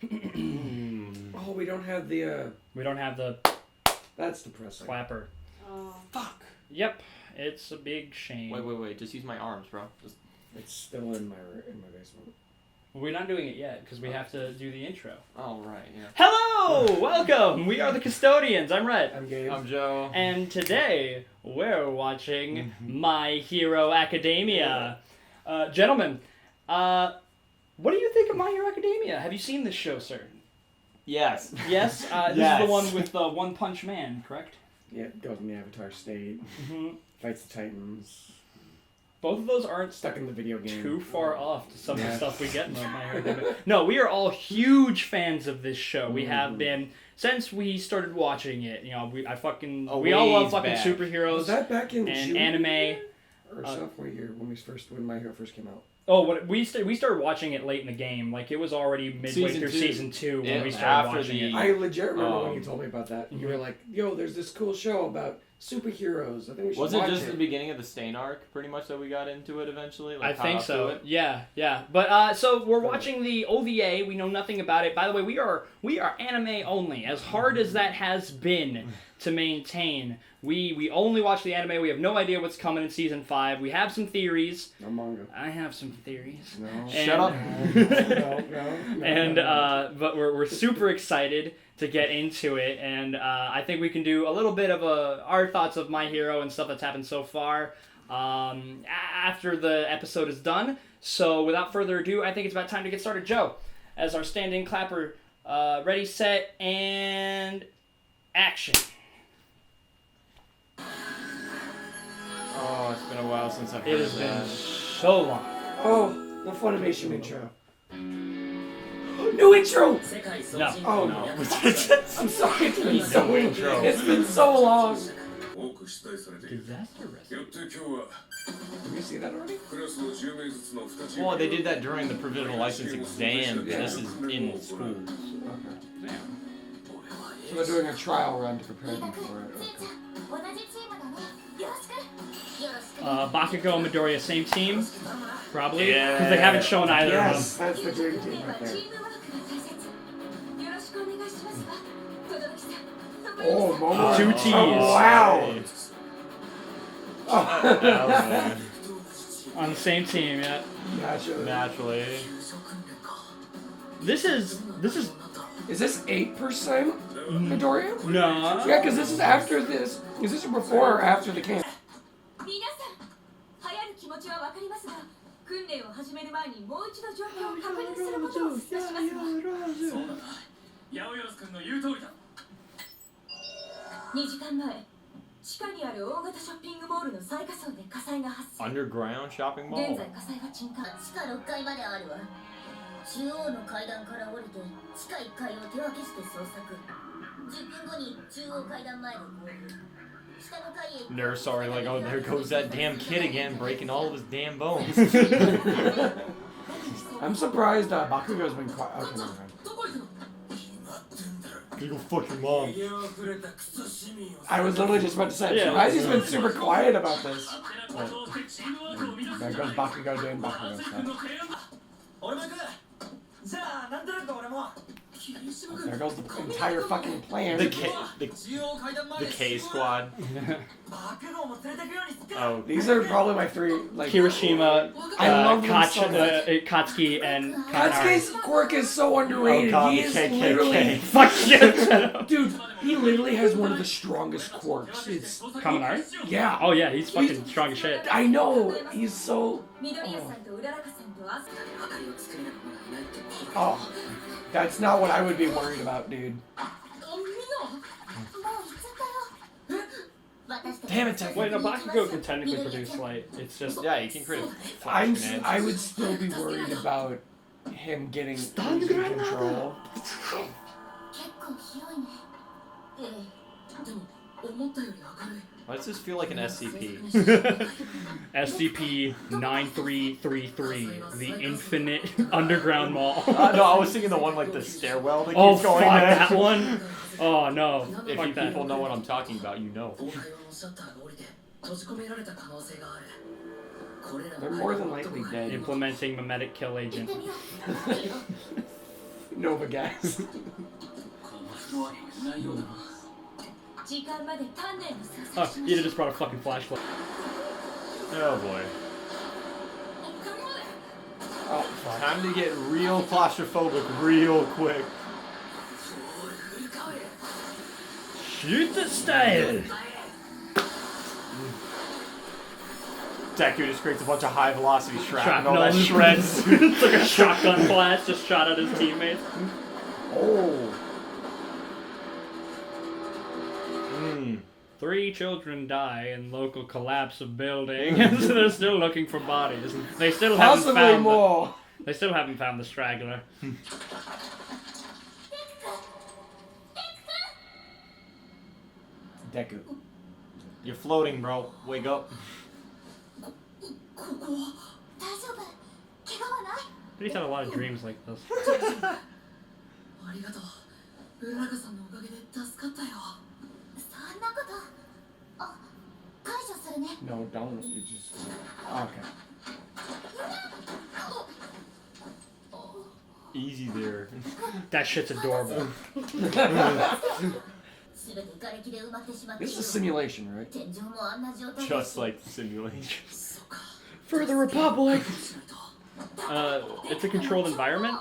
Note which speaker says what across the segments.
Speaker 1: Oh, we don't have the.
Speaker 2: We don't have the.
Speaker 1: That's depressing.
Speaker 2: Clapper.
Speaker 3: Oh.
Speaker 1: Fuck.
Speaker 2: Yep, it's a big shame.
Speaker 4: Wait. Just use my arms, bro.
Speaker 1: It's still in my basement.
Speaker 2: We're not doing it yet because we have to do the intro.
Speaker 4: Oh right, yeah.
Speaker 2: Hello, welcome. We are the Custodians. I'm Rhett.
Speaker 1: I'm Gabe.
Speaker 4: I'm Joe.
Speaker 2: And today we're watching My Hero Academia. Gentlemen, what do you think of My Hero Academia? Have you seen this show, sir?
Speaker 4: Yes.
Speaker 2: Yes. This
Speaker 4: Yes.
Speaker 2: is the one with One Punch Man, correct?
Speaker 1: Yeah, goes in the Avatar state. Fights the Titans.
Speaker 2: Both of those aren't
Speaker 1: Stuck in the video game.
Speaker 2: too far off to some of the
Speaker 1: Yeah.
Speaker 2: stuff we get in My Hero Academia. No, we are all huge fans of this show. We have been since we started watching it. You know, we all love fucking
Speaker 4: back.
Speaker 2: superheroes.
Speaker 1: Was that back in
Speaker 2: and
Speaker 1: junior
Speaker 2: anime.
Speaker 1: year? Or sophomore year when My Hero first came out.
Speaker 2: Oh, we started watching it late in the game. Like it was already midway through season 2 when we started watching it.
Speaker 1: I legit remember when you told me about that. You were like, "Yo, there's this cool show about superheroes. I think we should watch it."
Speaker 4: Was it just the beginning of the Stain arc, pretty much, that we got into it eventually?
Speaker 2: I
Speaker 4: Like,
Speaker 2: think
Speaker 4: caught up to
Speaker 2: so.
Speaker 4: it?
Speaker 2: Yeah. But so we're watching the OVA. We know nothing about it. By the way, we are anime only. As hard as that has been to maintain, we only watch the anime. We have no idea what's coming in season 5. We have some theories.
Speaker 1: No manga.
Speaker 2: I have some theories.
Speaker 1: No.
Speaker 4: Shut up.
Speaker 1: No.
Speaker 2: And but we're super excited to get into it, and I think we can do a little bit of our thoughts of My Hero and stuff that's happened so far after the episode is done. So without further ado, I think it's about time to get started. Joe, as our stand-in clapper, ready, set, and action.
Speaker 4: Oh, it's been a while since I've heard
Speaker 2: It has
Speaker 4: of
Speaker 2: been
Speaker 4: that.
Speaker 2: so long.
Speaker 1: Oh, the Funimation intro. New intro!
Speaker 2: No.
Speaker 1: Oh no. I'm sorry, it's been so
Speaker 4: intro.
Speaker 1: It's been so long.
Speaker 2: Disaster rescue.
Speaker 1: Did you see that already?
Speaker 4: Well, they did that during the provisional license exam.
Speaker 1: Yeah.
Speaker 4: This is in school.
Speaker 1: Okay. So they're doing a trial run to prepare them for it. Okay.
Speaker 2: Bakugo and Midoriya, same team? Probably?
Speaker 4: Yeah.
Speaker 2: Because they haven't shown either
Speaker 1: Yes,
Speaker 2: of
Speaker 1: that's the dream team right there. Oh, Momo.
Speaker 2: 2 T's.
Speaker 1: Oh, wow.
Speaker 4: Naturally.
Speaker 2: On the same team, yeah.
Speaker 4: Naturally.
Speaker 2: This is...
Speaker 1: Is this 8% Midoriya?
Speaker 2: No.
Speaker 1: Yeah, because this is after this. Is this before or after the camp?
Speaker 4: Underground shopping mall.
Speaker 5: 中央の階段から降りて地下1階を手分けして捜索。10分後に中央階段前で合流。下の階へ。
Speaker 4: Nurse, sorry, like, oh, there goes that damn kid again, breaking all of his damn bones.
Speaker 1: I'm surprised Bakugo's been quiet. Okay, never mind.
Speaker 4: You go fuck your mom.
Speaker 1: I was literally just about to say, I'm
Speaker 2: Yeah.
Speaker 1: surprised he's been super quiet about this. But, there goes Bakugo doing Bakugo stuff. There goes the entire fucking plan.
Speaker 4: The K squad. Oh,
Speaker 1: These are probably my 3, like...
Speaker 2: Kirishima,
Speaker 1: I love them so much.
Speaker 2: Katsuki, and Kanari.
Speaker 1: Katsuki's quirk is so underrated.
Speaker 4: Oh,
Speaker 1: He is
Speaker 4: KKK.
Speaker 1: literally...
Speaker 2: Fuck you, shut up.
Speaker 1: Dude, he literally has one of the strongest quirks. It's...
Speaker 2: Kaminari?
Speaker 1: Yeah.
Speaker 2: Oh yeah, he's fucking strong as shit.
Speaker 1: I know. He's so... Oh. That's not what I would be worried about, dude.
Speaker 4: damn it, Tekken.
Speaker 2: Wait, no, Bakugo can technically produce light. It's just...
Speaker 4: Yeah, you can create flash grenades.
Speaker 1: I would still be worried about him getting losing control.
Speaker 4: Why does this feel like an SCP?
Speaker 2: SCP-9333, the Infinite Underground Mall.
Speaker 4: No, I was thinking the one like the stairwell that keeps
Speaker 2: Oh,
Speaker 4: going
Speaker 2: fuck
Speaker 4: there.
Speaker 2: that one. Oh, no.
Speaker 4: If
Speaker 2: Fuck
Speaker 4: you
Speaker 2: that.
Speaker 4: people know what I'm talking about, you know.
Speaker 1: They're more than likely dead.
Speaker 2: Implementing mimetic kill agent.
Speaker 1: Nova gas.
Speaker 2: Oh, Ida just brought a fucking flashlight.
Speaker 4: Oh boy.
Speaker 1: Oh, fuck.
Speaker 4: Time to get real claustrophobic real quick.
Speaker 2: Shoot the style!
Speaker 4: Deku just creates a bunch of high velocity shrapnel
Speaker 2: Shrapnel
Speaker 4: that shreds.
Speaker 2: It's like a shotgun blast, just shot at his teammates.
Speaker 1: Oh.
Speaker 2: 3 children die in local collapse of building, and so they're still looking for bodies. They still haven't
Speaker 1: Possibly
Speaker 2: found
Speaker 1: more.
Speaker 2: They still haven't found the straggler.
Speaker 1: Deku.
Speaker 4: You're floating, bro. Wake up.
Speaker 2: He's had a lot of dreams like this.
Speaker 1: No, don't. You just. Okay.
Speaker 4: Easy there.
Speaker 2: That shit's adorable.
Speaker 1: This is a simulation, right?
Speaker 4: Just like simulation.
Speaker 2: For the Republic! It's a controlled environment?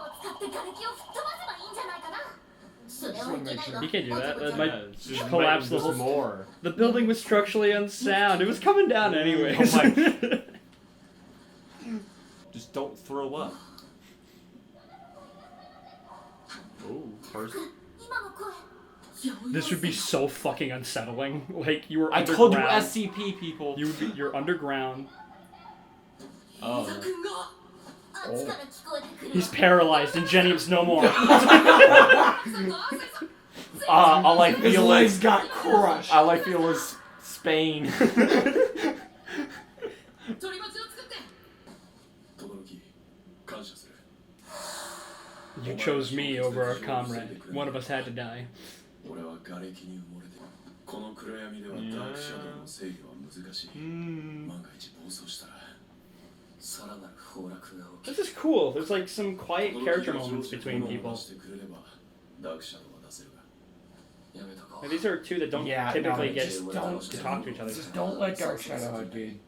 Speaker 2: You can't do that. That might
Speaker 4: Just
Speaker 2: collapse the
Speaker 4: just
Speaker 2: whole...
Speaker 4: more.
Speaker 2: The building was structurally unsound. It was coming down anyways.
Speaker 4: Oh my. Just don't throw up. Ooh, first.
Speaker 2: This would be so fucking unsettling. Like, you were
Speaker 4: I
Speaker 2: underground.
Speaker 4: told you SCP people.
Speaker 2: You're underground.
Speaker 4: Oh.
Speaker 2: He's paralyzed and Jenny's no more.
Speaker 4: All I
Speaker 1: His
Speaker 4: feel
Speaker 1: legs
Speaker 4: is
Speaker 1: got crushed.
Speaker 4: all I feel is Spain.
Speaker 2: You chose me over our comrade. One of us had to die. This is cool. There's like some quiet character moments between people. And these are 2 that don't typically get
Speaker 1: just
Speaker 2: to
Speaker 1: don't
Speaker 2: talk to each other.
Speaker 1: Just don't let Dark Shadow out, dude.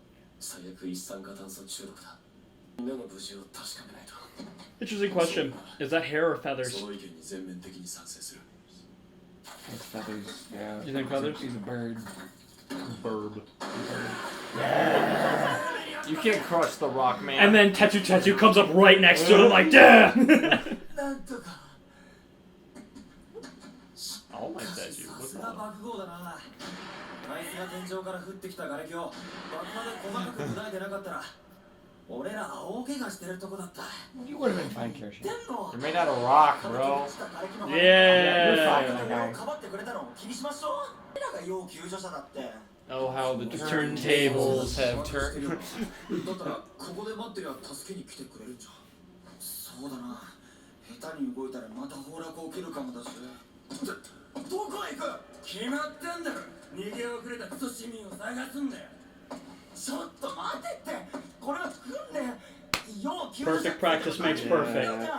Speaker 2: Interesting question. Is that hair or feathers?
Speaker 1: It's feathers. Yeah.
Speaker 2: You think feathers?
Speaker 1: He's a bird.
Speaker 4: Burb. You can't crush the rock, man.
Speaker 2: And then Tetsu comes up right next to him like, damn!
Speaker 4: Oh my Tetsu, what's up?
Speaker 1: You would have been fine, Kirsha.
Speaker 4: You're made out of rock, bro.
Speaker 2: Yeah!
Speaker 1: You're fine, my guy.
Speaker 4: Oh, how the
Speaker 2: turntables
Speaker 4: have turned.
Speaker 2: Perfect practice makes perfect.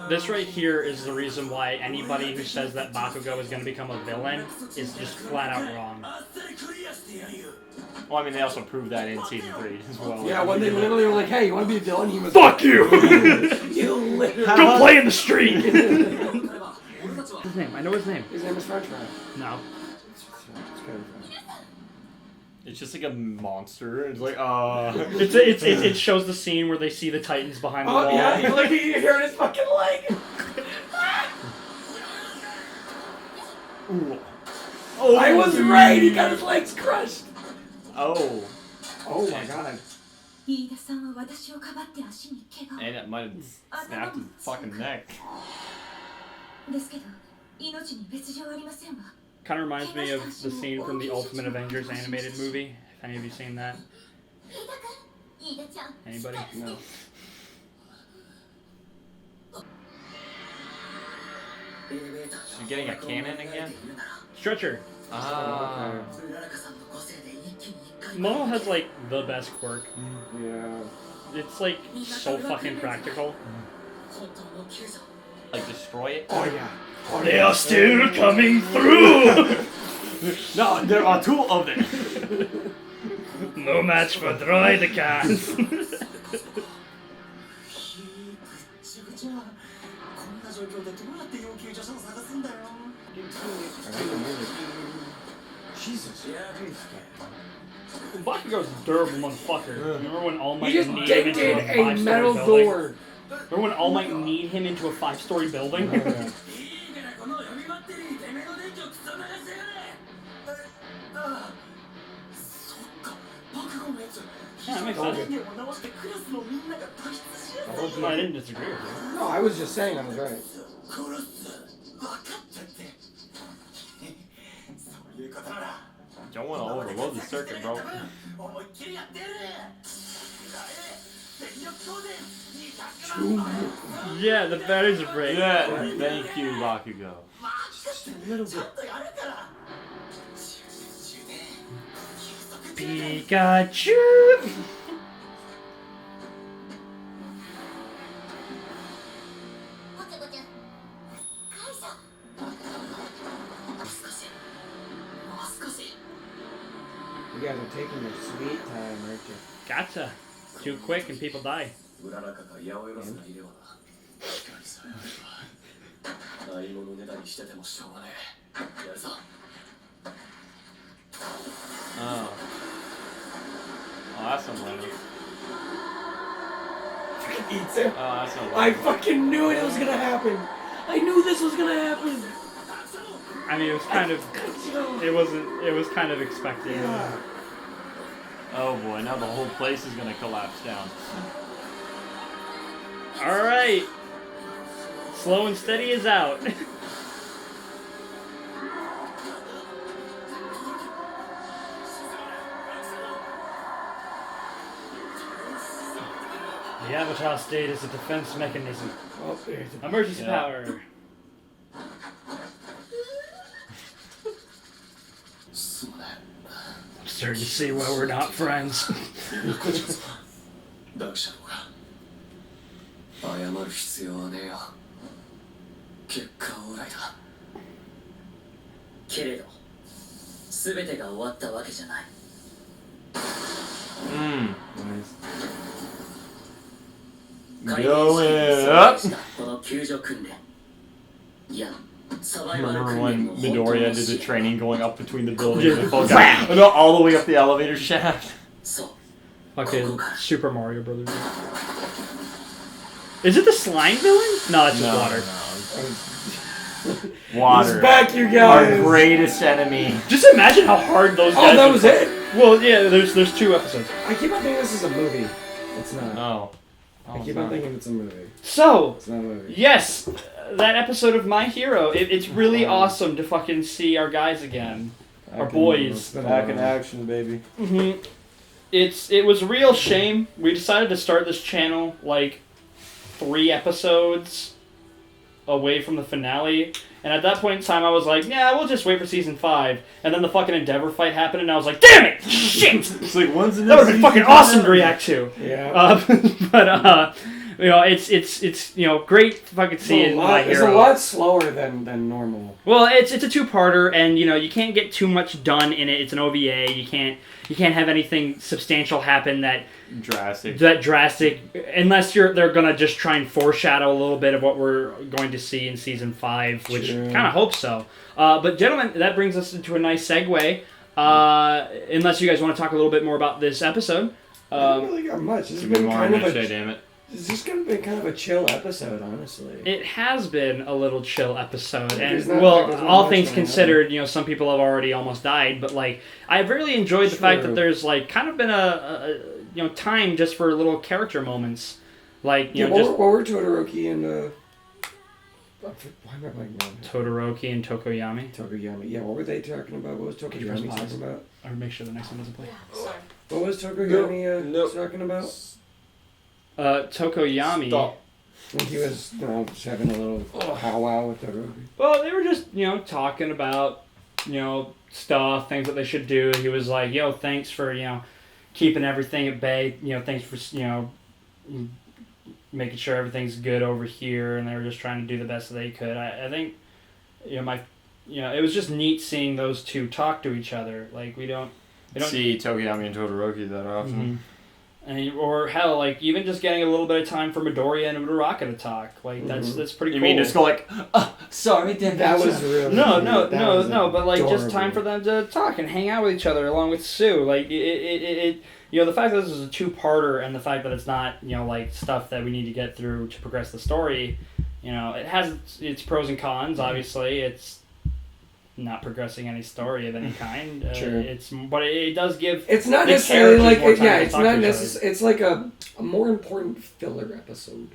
Speaker 2: This right here is the reason why anybody who says that Bakugo is going to become a villain is just flat out wrong.
Speaker 4: Well, I mean, they also proved that in season 3 as well.
Speaker 1: Yeah, when they literally were like, "Hey, you want to be a villain?" He was
Speaker 2: Fuck you!
Speaker 1: You literally.
Speaker 2: Go play in the street! What's his name? I know his name.
Speaker 1: His name is French man.
Speaker 2: No.
Speaker 4: It's just like a monster. It's like,
Speaker 2: It shows the scene where they see the Titans behind the wall.
Speaker 1: Oh yeah, you look, you hear his fucking leg.
Speaker 2: Ooh. Oh,
Speaker 1: I was right. He got his legs crushed.
Speaker 4: oh.
Speaker 1: Oh my god.
Speaker 4: And it might have snapped his fucking neck.
Speaker 2: Kind of reminds me of the scene from the Ultimate Avengers animated movie. If any of you seen that? Anybody?
Speaker 1: No.
Speaker 4: She's getting a cannon again?
Speaker 2: Stretcher.
Speaker 4: Ah.
Speaker 2: Momo has like the best quirk.
Speaker 1: Yeah.
Speaker 2: It's like so fucking practical.
Speaker 4: Like destroy it?
Speaker 1: Oh yeah. Oh,
Speaker 2: They are still coming through!
Speaker 4: No, there are two of them.
Speaker 2: No match for droid cats.
Speaker 1: Jesus.
Speaker 2: Bakugo's a durable motherfucker. Remember when All Might
Speaker 1: He just
Speaker 2: need him into
Speaker 1: dented
Speaker 2: a
Speaker 1: a
Speaker 2: 5-story
Speaker 1: metal
Speaker 2: building?
Speaker 1: door.
Speaker 2: Remember when All Might need him into a 5-story building?
Speaker 1: Oh, yeah.
Speaker 2: Yeah, that makes sense. No, I didn't disagree with you.
Speaker 1: No, I was just saying I was right.
Speaker 4: Don't want to overload the circuit, bro.
Speaker 2: Yeah, the batteries are break.
Speaker 4: Yeah, thank you, Bakugo.
Speaker 2: Pikachu!
Speaker 1: You guys are taking your sweet time, aren't you?
Speaker 2: Gotcha. Too quick and people die.
Speaker 4: Oh. Oh, that's unlucky.
Speaker 1: Eats him.
Speaker 4: Oh, that's
Speaker 1: I
Speaker 4: unlucky.
Speaker 1: fucking knew it was gonna happen. I knew this was gonna happen.
Speaker 2: I mean, it was kind of... It was kind of expected.
Speaker 1: Yeah.
Speaker 4: Oh boy, now the whole place is gonna collapse down.
Speaker 2: Alright. Slow and steady is out. The Avatar state is a defense mechanism.
Speaker 1: Oh, there's a...
Speaker 2: Emergency
Speaker 4: Yeah.
Speaker 2: power. I'm starting to see why we're not friends.
Speaker 3: だしゃろが謝る必要はねえよ結果オーライだ
Speaker 5: けれど全てが終わったわけじゃない
Speaker 4: Going up.
Speaker 5: この救助訓練いやサバイバル
Speaker 4: Remember
Speaker 5: 訓練
Speaker 4: when
Speaker 5: の本当の
Speaker 4: Midoriya did the
Speaker 5: 支援
Speaker 4: training going up between the buildings
Speaker 2: Just
Speaker 4: and fell down? No, all the way up the elevator shaft.
Speaker 5: そう
Speaker 2: Fucking Super Mario Brothers. Is it the slime villain? No, it's just water.
Speaker 4: Water.
Speaker 1: He's back, you
Speaker 4: Our
Speaker 1: guys.
Speaker 4: greatest enemy.
Speaker 2: Just imagine how hard those
Speaker 1: Oh,
Speaker 2: guys
Speaker 1: that
Speaker 2: would
Speaker 1: was
Speaker 2: fight.
Speaker 1: it?
Speaker 2: Well, yeah, there's 2 episodes.
Speaker 1: I keep on thinking this is a movie. It's not.
Speaker 4: Oh.
Speaker 1: I keep on thinking it's a movie.
Speaker 2: So,
Speaker 1: It's not a movie.
Speaker 2: yes, that episode of My Hero, it's really awesome to fucking see our guys again. Our boys.
Speaker 4: Back in action, baby.
Speaker 2: hmm It was a real shame. We decided to start this channel like 3 episodes away from the finale. And at that point in time, I was like, yeah, we'll just wait for season 5. And then the fucking Endeavor fight happened, and I was like, damn it! Shit!
Speaker 4: It's like, when's the
Speaker 2: That would have been fucking awesome to react to.
Speaker 1: Yeah.
Speaker 2: But you know, it's you know, great fucking seeing My
Speaker 1: It's
Speaker 2: Hero.
Speaker 1: a lot slower than normal.
Speaker 2: Well, it's a 2-parter, and you know, you can't get too much done in it. It's an OVA. You can't have anything substantial happen that drastic, unless they're gonna just try and foreshadow a little bit of what we're going to see in season 5, which kind of hope so. But gentlemen, that brings us into a nice segue. Unless you guys want to talk a little bit more about this episode.
Speaker 1: I don't really got much. This has been kind of
Speaker 4: damn it.
Speaker 1: It's just gonna be kind of a chill episode, honestly.
Speaker 2: It has been a little chill episode, and
Speaker 1: There's not
Speaker 2: all
Speaker 1: much
Speaker 2: things
Speaker 1: going on.
Speaker 2: considered, you know, some people have already almost died, but like, I've really enjoyed the fact that
Speaker 1: True.
Speaker 2: there's like kind of been a you know, time just for little character moments, like you
Speaker 1: Yeah,
Speaker 2: know,
Speaker 1: what
Speaker 2: just
Speaker 1: were Todoroki and why am I blanking on
Speaker 2: Todoroki and Tokoyami.
Speaker 1: Tokoyami? Yeah, what were they talking about? What was
Speaker 2: Could you
Speaker 1: Tokoyami
Speaker 2: press pause?
Speaker 1: talking about?
Speaker 2: Or make sure the next one doesn't play.
Speaker 1: What was Tokoyami
Speaker 4: Nope.
Speaker 1: talking about?
Speaker 2: Tokoyami.
Speaker 4: Stop.
Speaker 1: think he was just having a little powwow with Todoroki.
Speaker 2: Well, they were just, talking about, stuff, things that they should do. He was like, thanks for, keeping everything at bay. Thanks for, making sure everything's good over here. And they were just trying to do the best that they could. I think, it was just neat seeing those two talk to each other. Like, we don't
Speaker 4: see Tokiyami and Todoroki that often.
Speaker 2: Mm-hmm. Or hell, like even just getting a little bit of time for Midoriya and Uraraka to talk, like that's pretty cool.
Speaker 4: You mean just go like, sorry,
Speaker 1: that was real.
Speaker 2: No, but like just time for them to talk and hang out with each other along with Sue. Like it the fact that this is a two-parter and the fact that it's not like stuff that we need to get through to progress the story, it has its pros and cons. Obviously, it's not progressing any story of any kind.
Speaker 1: Sure.
Speaker 2: But it does give.
Speaker 1: It's not necessarily like it's not necessarily. It's like a more important filler episode.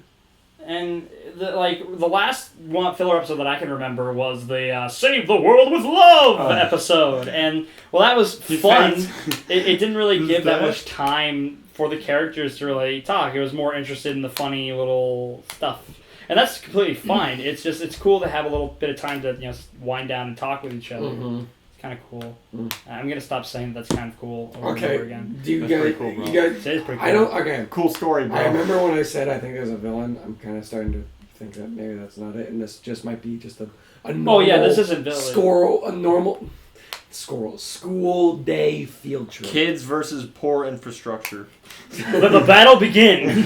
Speaker 2: And the last filler episode that I can remember was the "Save the World with Love" episode, and that was fun. It didn't really give that much time for the characters to really talk. It was more interested in the funny little stuff. And that's completely fine. It's just, it's cool to have a little bit of time to, wind down and talk with each other. Mm-hmm. It's kind of cool. I'm going to stop saying that's kind of cool over and over again.
Speaker 1: Do you
Speaker 2: That's
Speaker 1: guys,
Speaker 2: pretty cool, bro.
Speaker 1: you guys,
Speaker 2: it is pretty cool.
Speaker 1: I don't, okay.
Speaker 4: Cool story, bro.
Speaker 1: I remember when I said I think there's a villain, I'm kind of starting to think that maybe that's not it, and this just might be just a normal...
Speaker 2: Oh yeah, this isn't villain.
Speaker 1: School day field trip.
Speaker 4: Kids versus poor infrastructure.
Speaker 2: Let the battle begin!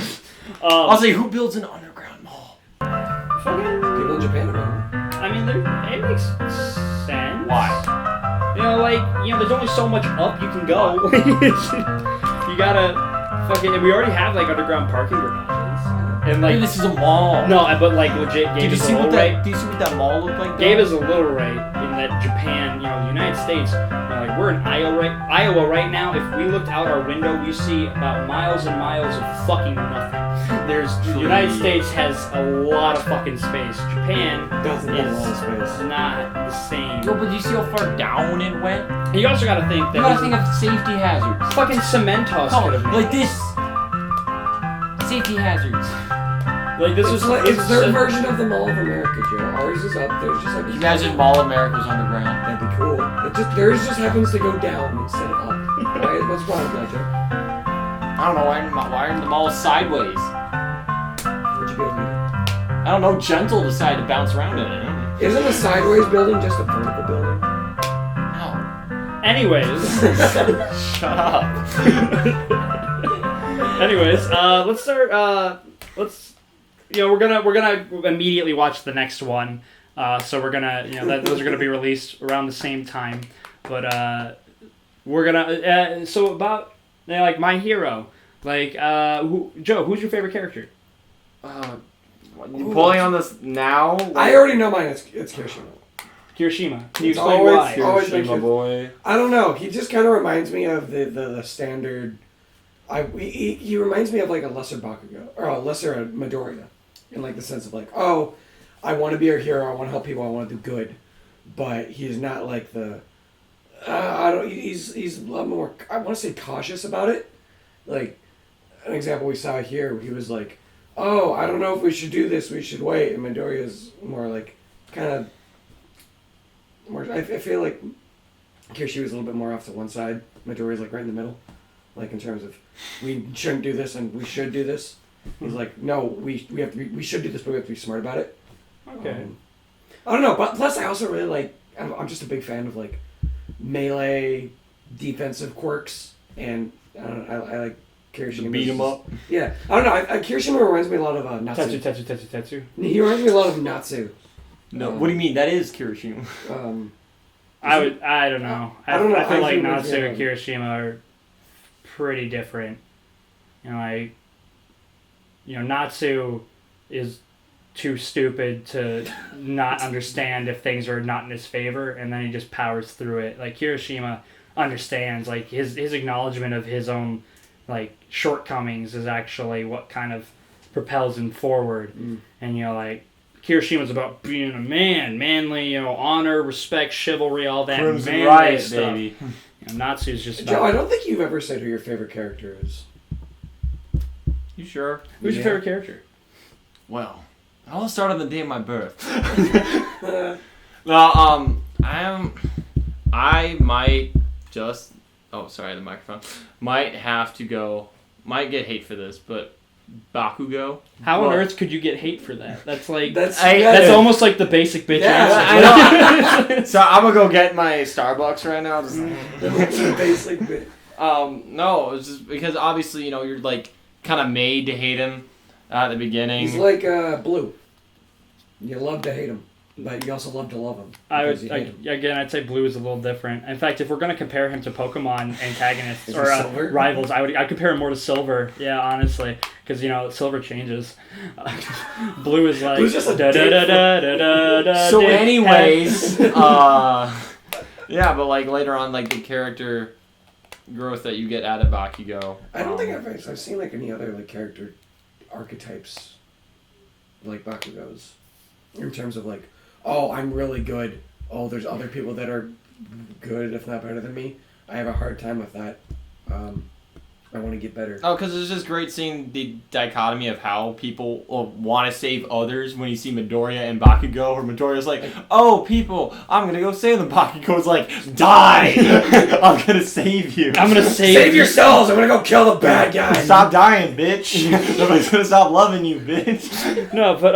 Speaker 4: I'll say, who builds an underground mall?
Speaker 1: People in Japan are
Speaker 2: I mean, it makes sense.
Speaker 4: Why?
Speaker 2: There's only so much up you can go. You gotta we already have underground parking garages. And
Speaker 4: Dude, this is a mall.
Speaker 2: No, but legit, Gabe is a little right.
Speaker 4: Do you see what that mall looked like?
Speaker 2: Gabe is a little right in that Japan, the United States. We're in Iowa right now. If we looked out our window, we see about miles and miles of fucking nothing. The United States has a lot of fucking space. Japan
Speaker 1: doesn't have a lot of space.
Speaker 2: Not the same.
Speaker 4: No, but you see how far down it went?
Speaker 2: You also gotta think that.
Speaker 4: You gotta think of safety hazards.
Speaker 2: Fucking Cementos could have made
Speaker 4: like this. Safety hazards.
Speaker 1: It's their version of the Mall of America, Joe. Ours is up. There's just
Speaker 4: you imagine Mall of America's underground.
Speaker 1: That'd be cool. Theirs just happens to go down instead of up. What's wrong with that, Joe?
Speaker 4: I don't know. Why are the malls sideways?
Speaker 1: What'd you build?
Speaker 4: I don't know. Gentle decided to bounce around in it.
Speaker 1: Isn't a sideways building just a vertical building?
Speaker 4: No.
Speaker 2: Anyways.
Speaker 4: Shut up.
Speaker 2: Anyways, let's start. We're gonna immediately watch the next one. So we're gonna, those are gonna be released around the same time. But we're gonna. So about My Hero. Joe, who's your favorite character?
Speaker 4: You pulling on this now?
Speaker 1: I already know mine. It's Kirishima.
Speaker 2: Kirishima. Can you explain why?
Speaker 4: Kirishima boy.
Speaker 1: I don't know. He just kind of reminds me of the standard. He reminds me of a lesser Bakugo or a lesser Midoriya, in the sense of I want to be a hero. I want to help people. I want to do good, but he's not the. He's a lot more. I want to say cautious about it. An example we saw here, he was "Oh, I don't know if we should do this. We should wait." And Midoriya's more kind of more. I feel like Kirishi was a little bit more off to one side. Midoriya's right in the middle, in terms of we shouldn't do this and we should do this. He's no, we have to be, we should do this, but we have to be smart about it.
Speaker 2: Okay.
Speaker 1: I don't know, but plus I also really I'm just a big fan of melee defensive quirks, and I like Kirishima.
Speaker 4: Beat him up.
Speaker 1: Yeah, I don't know. Kirishima reminds me a lot of Natsu.
Speaker 2: Tetsu.
Speaker 1: He reminds me a lot of Natsu.
Speaker 4: No, what do you mean? That is Kirishima.
Speaker 2: I don't know. I
Speaker 1: don't know.
Speaker 2: I feel like Natsu and Kirishima are pretty different. Natsu is too stupid to not understand if things are not in his favor, and then he just powers through it. Kirishima understands, his acknowledgement of his own shortcomings is actually what kind of propels him forward. And Kirishima's about being a man, manly, honor, respect, chivalry, all that manly
Speaker 4: riot,
Speaker 2: stuff.
Speaker 4: Baby.
Speaker 2: Natsu's just
Speaker 1: Joe, I don't think you've ever said who your favorite character is.
Speaker 4: You sure?
Speaker 2: Who's your favorite character?
Speaker 4: Well, I'll start on the day of my birth. No, I might just. Oh, sorry, the microphone. Might have to go. Might get hate for this, but Bakugo.
Speaker 2: How on earth could you get hate for that? That's like
Speaker 1: That's
Speaker 2: almost like the basic bitch answer.
Speaker 4: I know. So I'm gonna go get my Starbucks right now. Just
Speaker 1: basic bit.
Speaker 4: No, it's just because obviously you're like kind of made to hate him at the beginning.
Speaker 1: He's like Blue. You love to hate him, but you also love to love him.
Speaker 2: I'd say Blue is a little different. In fact, if we're gonna compare him to Pokemon antagonists or rivals, I'd compare him more to Silver. Yeah, honestly, because Silver changes. Blue is like.
Speaker 1: Blue's just a
Speaker 4: So, anyways, yeah, but like later on, like the character growth that you get out of Bakugo.
Speaker 1: I don't think I've seen like any other like character archetypes like Bakugo's in terms of like, oh, I'm really good. Oh, there's other people that are good, if not better than me. I have a hard time with that. I want to get better.
Speaker 4: Oh, because it's just great seeing the dichotomy of how people want to save others when you see Midoriya and Bakugo, where Midoriya's like, oh, people, I'm going to go save them. Bakugo's like, die! I'm going to save you.
Speaker 2: I'm going to
Speaker 1: save yourselves! I'm going to go kill the bad guy!
Speaker 4: Stop dying, bitch! Nobody's going to stop loving you, bitch!
Speaker 2: No, but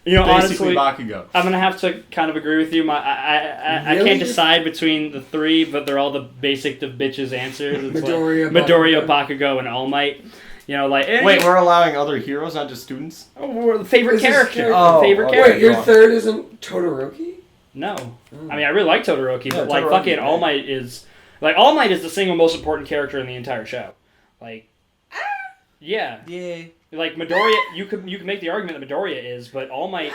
Speaker 4: Basically,
Speaker 2: honestly,
Speaker 4: Bakugo.
Speaker 2: I'm gonna have to kind of agree with you. I can't decide between the three, but they're all the basic to bitches answers. It's Midoriya, Bakugo, and All Might.
Speaker 4: Wait, we're allowing other heroes, not just students?
Speaker 2: Oh, we're the favorite character.
Speaker 1: Favorite character. Wait, your third isn't Todoroki?
Speaker 2: No, I mean I really like Todoroki, but like fucking All Might is the single most important character in the entire show. Like, yeah. Like Midoriya, you could make the argument that Midoriya is, but All Might,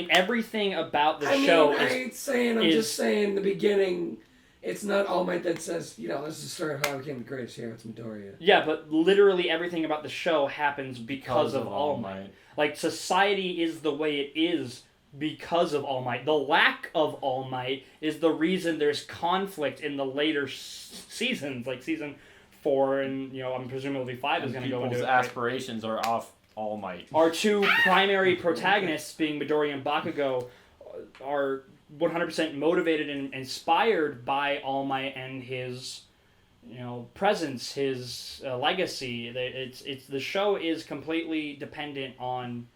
Speaker 2: everything about the show
Speaker 1: I'm just saying the beginning. It's not All Might that says, this is the story of how I became the greatest hero. It's Midoriya.
Speaker 2: Yeah, but literally everything about the show happens because of All Might. Like society is the way it is because of All Might. The lack of All Might is the reason there's conflict in the later seasons, like season 4 and I'm presumably 5 is going to go into it.
Speaker 4: People's aspirations are off All Might.
Speaker 2: Our two primary protagonists, being Midoriya and Bakugo, are 100% motivated and inspired by All Might and his, presence, his legacy. It's the show is completely dependent on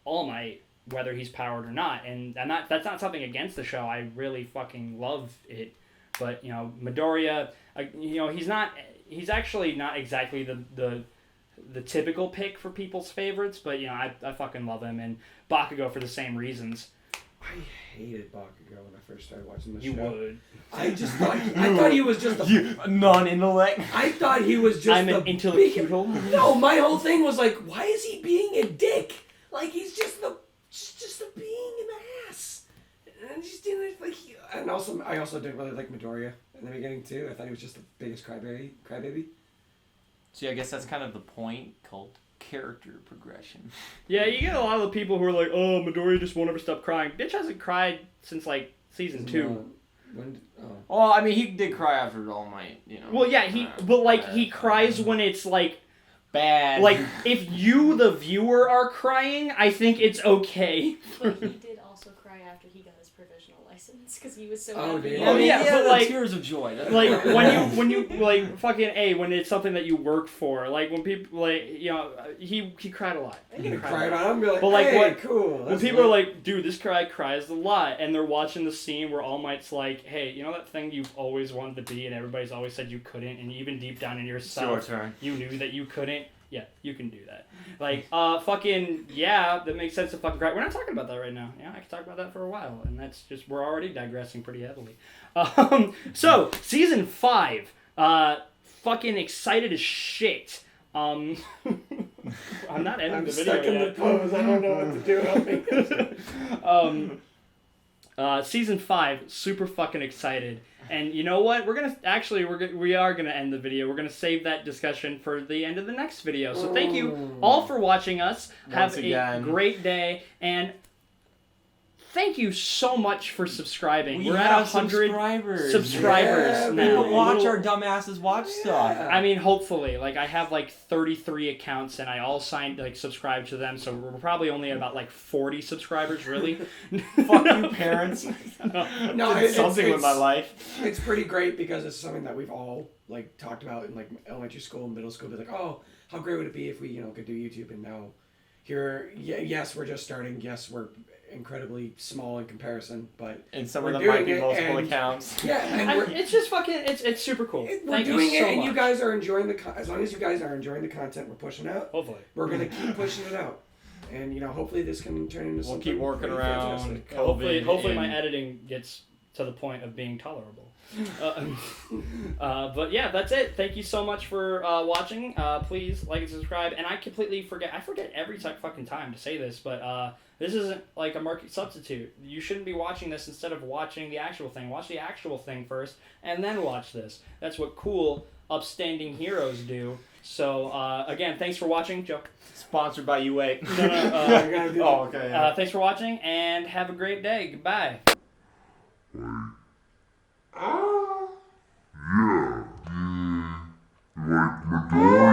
Speaker 2: All Might, whether he's powered or not, and that's not something against the show. I really fucking love it, but Midoriya, he's actually not exactly the typical pick for people's favorites, but I fucking love him, and Bakugo for the same reasons.
Speaker 1: I hated Bakugo when I first started watching the show.
Speaker 2: You would.
Speaker 1: I thought he was just a
Speaker 4: non-intellect.
Speaker 1: I thought he was just
Speaker 2: an intellectual.
Speaker 1: No, my whole thing was like, why is he being a dick? Like he's just a being an ass. And just didn't like. And also, I also didn't really like Midoriya in the beginning too. I thought he was just the biggest crybaby.
Speaker 4: See, I guess that's kind of the point called character progression.
Speaker 2: Yeah, you get a lot of the people who are like, oh, Midoriya just won't ever stop crying. Bitch hasn't cried since like season 2.
Speaker 4: Well, I mean, he did cry after All Might,
Speaker 2: Well, yeah, he cries when it's like
Speaker 4: bad.
Speaker 2: Like if you, the viewer, are crying, I think it's okay.
Speaker 6: But he did also cry after he got his provisional license because he was so happy.
Speaker 2: Oh yeah, but like
Speaker 4: tears of joy.
Speaker 2: Like when you like fucking when it's something that you work for, like when people like he cried a lot.
Speaker 1: He cried on. I'm like,
Speaker 2: but like
Speaker 1: hey, cool.
Speaker 2: When people are like, dude, this guy cries a lot, and they're watching the scene where All Might's like, hey, you know that thing you've always wanted to be, and everybody's always said you couldn't, and even deep down in yourself, you knew that you couldn't. Yeah, you can do that. Like, fucking, yeah, that makes sense to fucking cry. We're not talking about that right now. Yeah, I can talk about that for a while, and that's just, we're already digressing pretty heavily. So, season 5, fucking excited as shit. I'm not ending the video
Speaker 1: stuck in the pose. I don't know what to do. Help me.
Speaker 2: Season 5, super fucking excited. And you know what? We are gonna end the video. We're gonna save that discussion for the end of the next video. So thank you all for watching us. Have a great day, and thank you so much for subscribing.
Speaker 4: We
Speaker 2: We're
Speaker 4: have
Speaker 2: at 100
Speaker 4: subscribers.
Speaker 1: Yeah,
Speaker 2: now.
Speaker 4: People watch our dumbasses watch stuff.
Speaker 2: I mean, hopefully. Like, I have, like, 33 accounts, and I all signed, like, subscribed to them, so we're probably only at about, like, 40 subscribers, really.
Speaker 4: Fuck you, parents.
Speaker 1: No,
Speaker 4: Did something with my life.
Speaker 1: It's pretty great because it's something that we've all like talked about in like elementary school and middle school. Be like, oh, how great would it be if we could do YouTube? And now, here, yes, we're just starting. Yes, we're incredibly small in comparison, but
Speaker 4: And some
Speaker 1: we're
Speaker 4: of them might
Speaker 1: doing
Speaker 4: be
Speaker 1: it,
Speaker 4: multiple
Speaker 1: and-
Speaker 4: accounts.
Speaker 1: yeah, and
Speaker 2: It's just fucking, it's super cool.
Speaker 1: we're
Speaker 2: Thank
Speaker 1: doing
Speaker 2: you so
Speaker 1: it, and
Speaker 2: much.
Speaker 1: you guys are enjoying as long as you guys are enjoying the content we're pushing out,
Speaker 2: Hopefully.
Speaker 1: we're gonna keep pushing it out, and hopefully this can turn into
Speaker 4: We'll
Speaker 1: something.
Speaker 4: keep working
Speaker 1: pretty
Speaker 4: around
Speaker 1: fantastic.
Speaker 4: COVID.
Speaker 2: Hopefully my
Speaker 4: and-
Speaker 2: editing gets to the point of being tolerable. But yeah, that's it. Thank you so much for watching. Please like and subscribe. And I completely forget. I forget every fucking time to say this, but this isn't like a market substitute. You shouldn't be watching this instead of watching the actual thing. Watch the actual thing first, and then watch this. That's what cool, upstanding heroes do. So again, thanks for watching, Joe.
Speaker 4: Sponsored by U8.
Speaker 2: No,
Speaker 4: Oh, okay. Yeah.
Speaker 2: thanks for watching, and have a great day. Goodbye.
Speaker 7: Like Midoriya